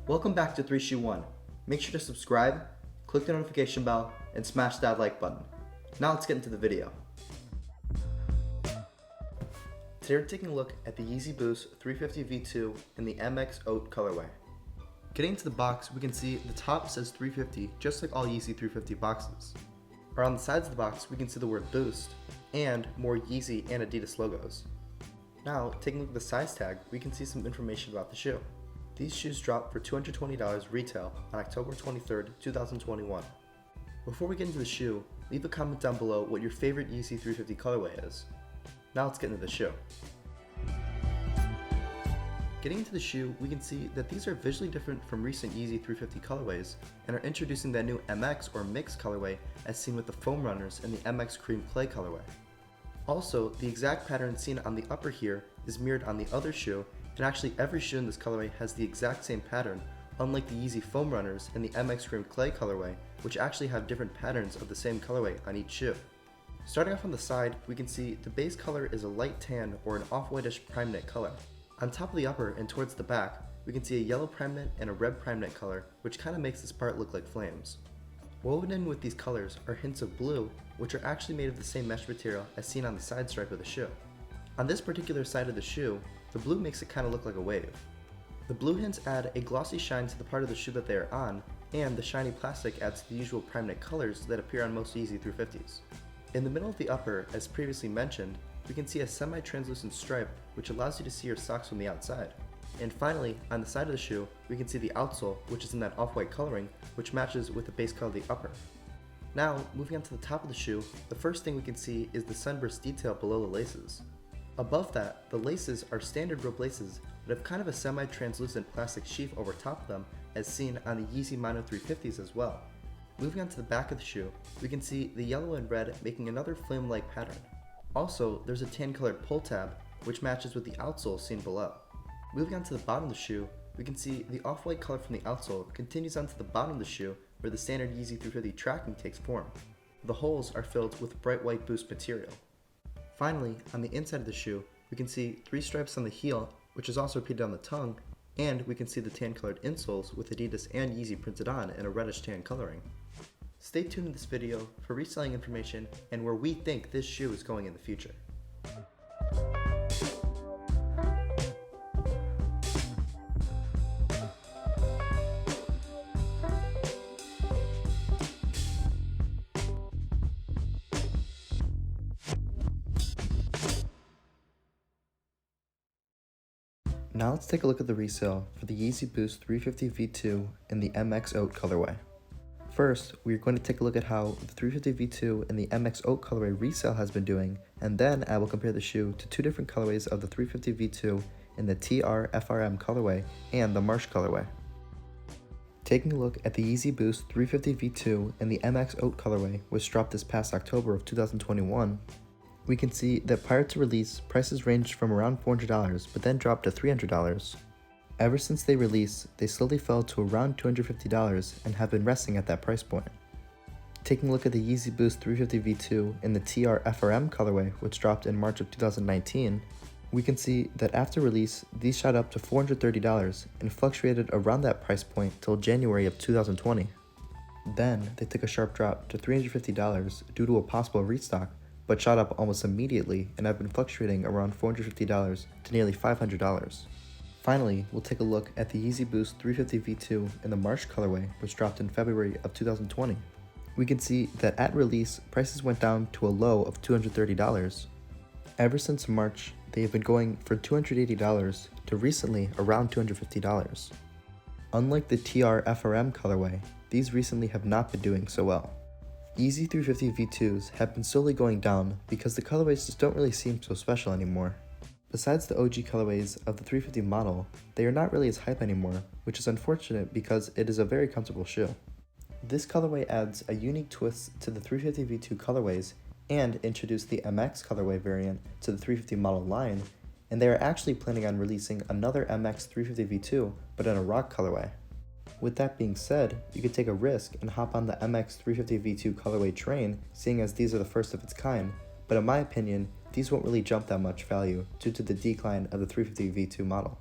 Welcome back to 3 Shoe 1. Make sure to subscribe, click the notification bell, and smash that like button. Now let's get into the video. Today we're taking a look at the Yeezy Boost 350 V2 in the MX Oat colorway. Getting into the box, we can see the top says 350 just like all Yeezy 350 boxes. Around the sides of the box, we can see the word Boost and more Yeezy and Adidas logos. Now, taking a look at the size tag, we can see some information about the shoe. These shoes dropped for $220 retail on October 23rd, 2021. Before we get into the shoe, leave a comment down below what your favorite Yeezy 350 colorway is. Now let's get into the shoe. Getting into the shoe, we can see that these are visually different from recent Yeezy 350 colorways and are introducing that new MX or mixed colorway as seen with the foam runners in the MX cream clay colorway. Also, the exact pattern seen on the upper here is mirrored on the other shoe, and actually every shoe in this colorway has the exact same pattern, unlike the Yeezy foam runners in the MX cream clay colorway, which actually have different patterns of the same colorway on each shoe. Starting off on the side, we can see the base color is a light tan or an off-whitish prime knit color. On top of the upper and towards the back, we can see a yellow prime knit and a red prime knit color, which kind of makes this part look like flames. Woven in with these colors are hints of blue, which are actually made of the same mesh material as seen on the side stripe of the shoe. On this particular side of the shoe, the blue makes it kind of look like a wave. The blue hints add a glossy shine to the part of the shoe that they are on, and the shiny plastic adds to the usual prime knit colors that appear on most Yeezy 350s. In the middle of the upper, as previously mentioned, we can see a semi-translucent stripe which allows you to see your socks from the outside. And finally, on the side of the shoe, we can see the outsole, which is in that off-white coloring, which matches with the base color of the upper. Now, moving on to the top of the shoe, the first thing we can see is the sunburst detail below the laces. Above that, the laces are standard rope laces that have kind of a semi-translucent plastic sheath over top of them as seen on the Yeezy Mono 350s as well. Moving on to the back of the shoe, we can see the yellow and red making another flame-like pattern. Also, there's a tan-colored pull tab, which matches with the outsole seen below. Moving on to the bottom of the shoe, we can see the off-white color from the outsole continues onto the bottom of the shoe where the standard Yeezy 350 tracking takes form. The holes are filled with bright white Boost material. Finally, on the inside of the shoe, we can see 3 stripes on the heel, which is also repeated on the tongue, and we can see the tan-colored insoles with Adidas and Yeezy printed on in a reddish tan coloring. Stay tuned in this video for reselling information and where we think this shoe is going in the future. Now let's take a look at the resale for the Yeezy Boost 350 V2 in the MX Oat colorway. First, we are going to take a look at how the 350 V2 in the MX Oat colorway resale has been doing, and then I will compare the shoe to 2 different colorways of the 350 V2 in the TR FRM colorway and the Marsh colorway. Taking a look at the Yeezy Boost 350 V2 in the MX Oat colorway, which dropped this past October of 2021, we can see that prior to release, prices ranged from around $400 but then dropped to $300. Ever since they released, they slowly fell to around $250 and have been resting at that price point. Taking a look at the Yeezy Boost 350 V2 in the TR FRM colorway, which dropped in March of 2019, we can see that after release, these shot up to $430 and fluctuated around that price point till January of 2020. Then, they took a sharp drop to $350 due to a possible restock, but shot up almost immediately and have been fluctuating around $450 to nearly $500. Finally, we'll take a look at the Yeezy Boost 350 V2 in the Marsh colorway, which dropped in February of 2020. We can see that at release, prices went down to a low of $230. Ever since March, they have been going for $280 to recently around $250. Unlike the TR FRM colorway, these recently have not been doing so well. Yeezy 350 V2s have been slowly going down because the colorways just don't really seem so special anymore. Besides the OG colorways of the 350 model, they are not really as hype anymore, which is unfortunate because it is a very comfortable shoe. This colorway adds a unique twist to the 350 V2 colorways and introduced the MX colorway variant to the 350 model line, and they are actually planning on releasing another MX 350 V2 but in a rock colorway. With that being said, you could take a risk and hop on the MX 350 V2 colorway train, seeing as these are the first of its kind, but in my opinion, these won't really jump that much value due to the decline of the 350 V2 model.